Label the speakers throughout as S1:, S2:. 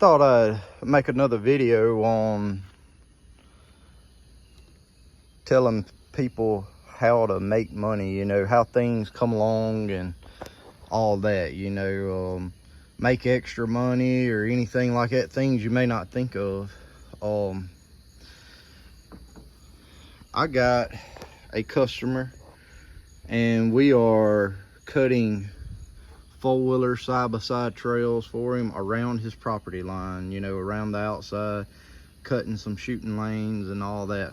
S1: thought I'd make another video on telling people how to make money, you know, how things come along and all that, you know, make extra money or anything like that, things you may not think of. I got a customer and we are cutting four-wheeler side-by-side trails for him around his property line, you know, around the outside, cutting some shooting lanes and all that.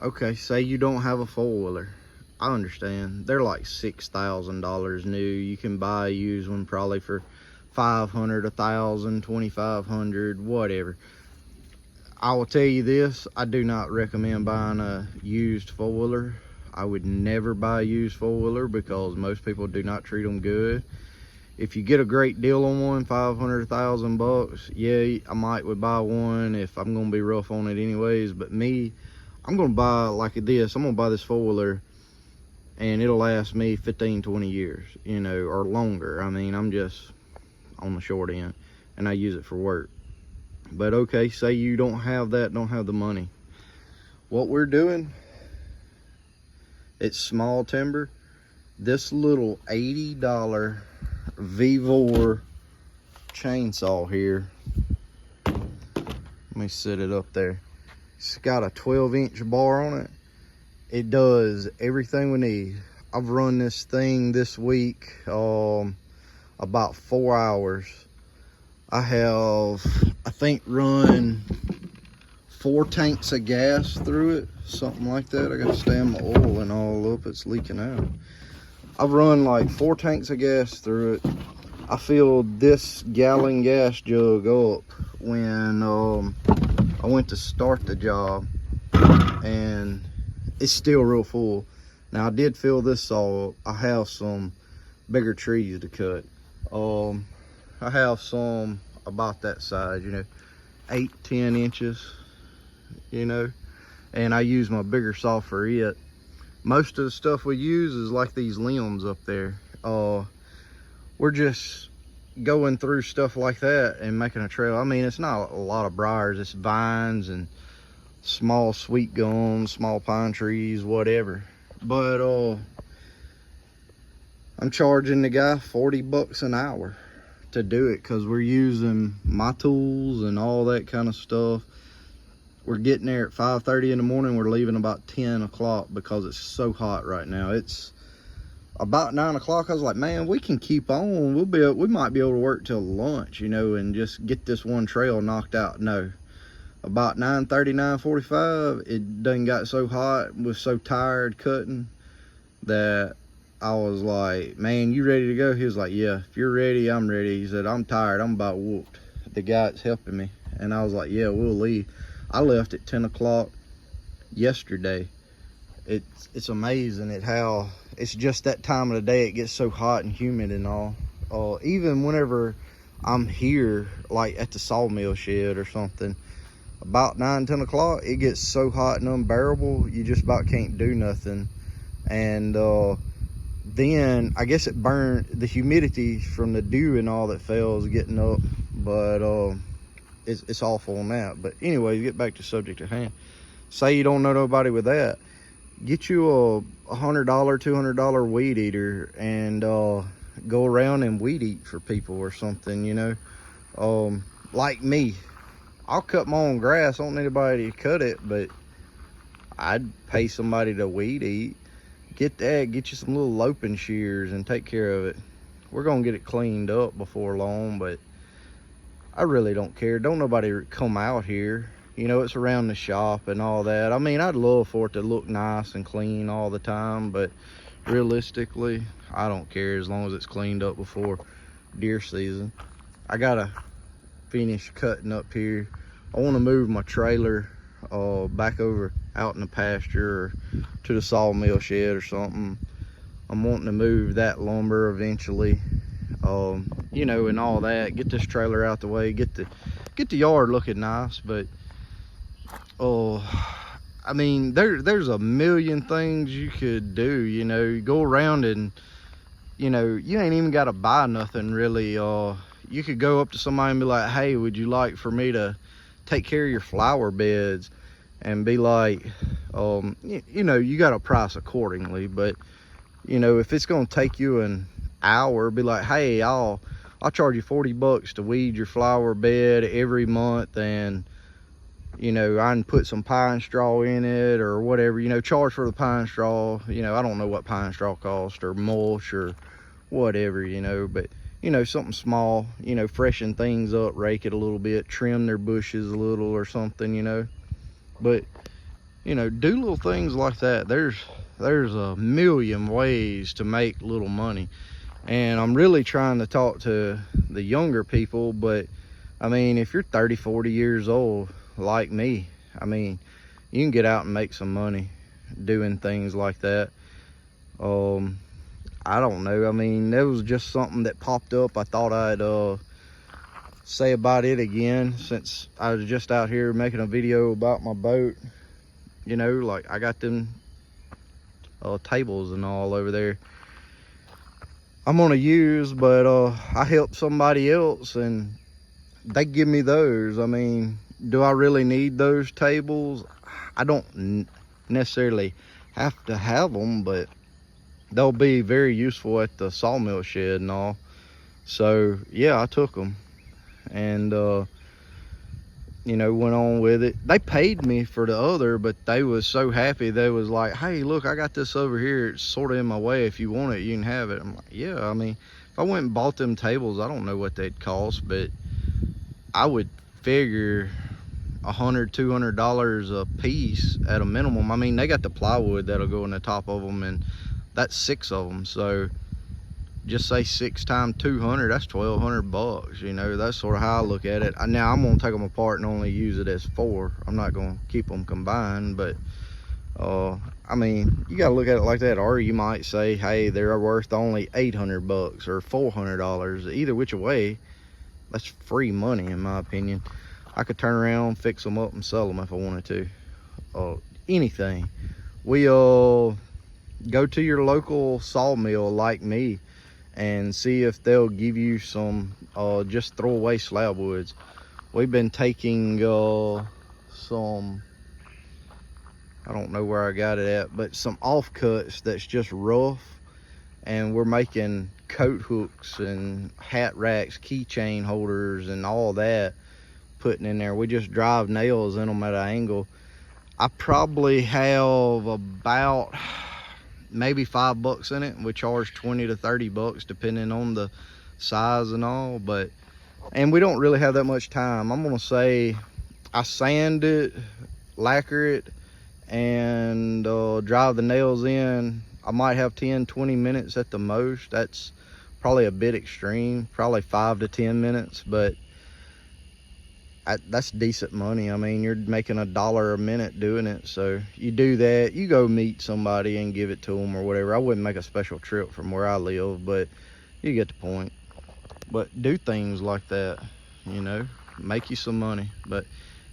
S1: Okay, say you don't have a four-wheeler. I understand. They're like $6,000 new. You can buy a used one probably for $500, $1,000, $2,500, whatever. I will tell you this, I do not recommend buying a used four-wheeler. I would never buy a used four-wheeler because most people do not treat them good. If you get a great deal on one, 500, 1,000 bucks, yeah, I would buy one if I'm gonna be rough on it anyways. But me, I'm gonna buy like this. I'm gonna buy this four-wheeler and it'll last me 15, 20 years, you know, or longer. I mean, I'm just on the short end and I use it for work. But okay, say you don't have that, don't have the money. What we're doing, it's small timber. This little $80 V-Vor chainsaw here, let me set it up there. It's got a 12-inch bar on it. It does everything we need. I've run this thing this week about 4 hours. I have, I think, run 4 tanks of gas through it, something like that. I gotta stand my oil and all up, it's leaking out. I've run like 4 tanks of gas through it. I filled this gallon gas jug up when I went to start the job, and it's still real full. Now I did fill this saw up. I have some bigger trees to cut. I have some about that size, you know, 8-10 inches, you know, and I use my bigger saw for it. Most of the stuff we use is like these limbs up there. We're just going through stuff like that and making a trail. I mean, it's not a lot of briars, it's vines and small sweet gums, small pine trees, whatever. But I'm charging the guy 40 bucks an hour to do it because we're using my tools and all that kind of stuff. We're getting there at 5:30 in the morning. We're leaving about 10 o'clock because it's so hot right now. It's about 9 o'clock. I was like, man, we can keep on. We might be able to work till lunch, you know, and just get this one trail knocked out. No, about 9:30, 9:45, it done got so hot, was so tired cutting that I was like, man, you ready to go? He was like, yeah, if you're ready, I'm ready. He said, I'm tired, I'm about whooped. The guy that's helping me. And I was like, yeah, we'll leave. I left at 10 o'clock yesterday. It's amazing at how it's just that time of the day. It gets so hot and humid and all. Even whenever I'm here, like at the sawmill shed or something, about 9, 10 o'clock, it gets so hot and unbearable, you just about can't do nothing. And then I guess it burned, the humidity from the dew and all that fell is getting up, but it's awful on that. But anyways, get back to subject at hand. Say you don't know nobody with that, get you a $100, $200 weed eater and go around and weed eat for people or something, you know. Like me, I'll cut my own grass. I don't need anybody to cut it, but I'd pay somebody to weed eat. Get that, get you some little loping shears and take care of it. We're gonna get it cleaned up before long, but I really don't care. Don't nobody come out here. You know, it's around the shop and all that. I mean, I'd love for it to look nice and clean all the time, but realistically, I don't care as long as it's cleaned up before deer season. I gotta finish cutting up here. I wanna move my trailer back over out in the pasture or to the sawmill shed or something. I'm wanting to move that lumber eventually, you know, and all that. Get this trailer out the way, get the yard looking nice. But I mean, there's a million things you could do, you know. You go around and, you know, you ain't even got to buy nothing really. you could go up to somebody and be like, hey, would you like for me to take care of your flower beds? And be like, you know, you got to price accordingly, but you know, if it's going to take you an hour, be like, hey, I'll charge you $40 to weed your flower bed every month, and you know, I can put some pine straw in it or whatever, you know, charge for the pine straw. You know, I don't know what pine straw costs, or mulch or whatever, you know, but you know, something small, you know, freshen things up, rake it a little bit, trim their bushes a little or something, you know. But you know, do little things like that. There's a million ways to make little money, and I'm really trying to talk to the younger people. But I mean, if you're 30, 40 years old like me, I mean, you can get out and make some money doing things like that. I don't know, I mean, that was just something that popped up. I thought I'd say about it again, since I was just out here making a video about my boat. You know, like I got them tables and all over there I'm gonna use, but I help somebody else and they give me those. I mean, do I really need those tables? I don't necessarily have to have them, but they'll be very useful at the sawmill shed and all. So yeah, I took them and you know, went on with it. They paid me for the other, but they was so happy. They was like, hey, look, I got this over here. It's sort of in my way. If you want it, you can have it. I'm like, yeah, I mean, if I went and bought them tables, I don't know what they'd cost, but I would figure $100, $200 a piece at a minimum. I mean, they got the plywood that'll go in the top of them, and that's 6 of them. So just say 6 times 200, that's $1,200. You know, that's sort of how I look at it. Now I'm gonna take them apart and only use it as 4. I'm not gonna keep them combined, but I mean, you gotta look at it like that. Or you might say, hey, they're worth only $800 or $400. Either which way, that's free money in my opinion. I could turn around, fix them up and sell them if I wanted to. Anything. We go to your local sawmill like me and see if they'll give you some just throwaway slab woods. We've been taking some, I don't know where I got it at, but some offcuts that's just rough, and we're making coat hooks and hat racks, keychain holders and all that, putting in there. We just drive nails in them at an angle. I probably have about maybe $5 in it. We charge 20 to 30 bucks depending on the size and all, and we don't really have that much time. I'm gonna say I sand it, lacquer it, and drive the nails in. I might have 10-20 minutes at the most. That's probably a bit extreme, probably 5 to 10 minutes, but that's decent money. I mean, you're making $1 a minute doing it. So you do that, you go meet somebody and give it to them or whatever. I wouldn't make a special trip from where I live, but you get the point. But do things like that, you know, make you some money. But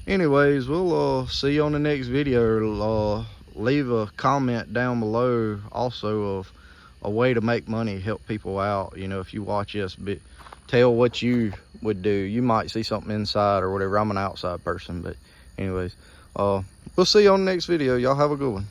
S1: anyways, we'll see you on the next video. Leave a comment down below also of a way to make money, help people out. You know, if you watch this, tell what you would do. You might see something inside or whatever. I'm an outside person, but anyways, we'll see you on the next video. Y'all have a good one.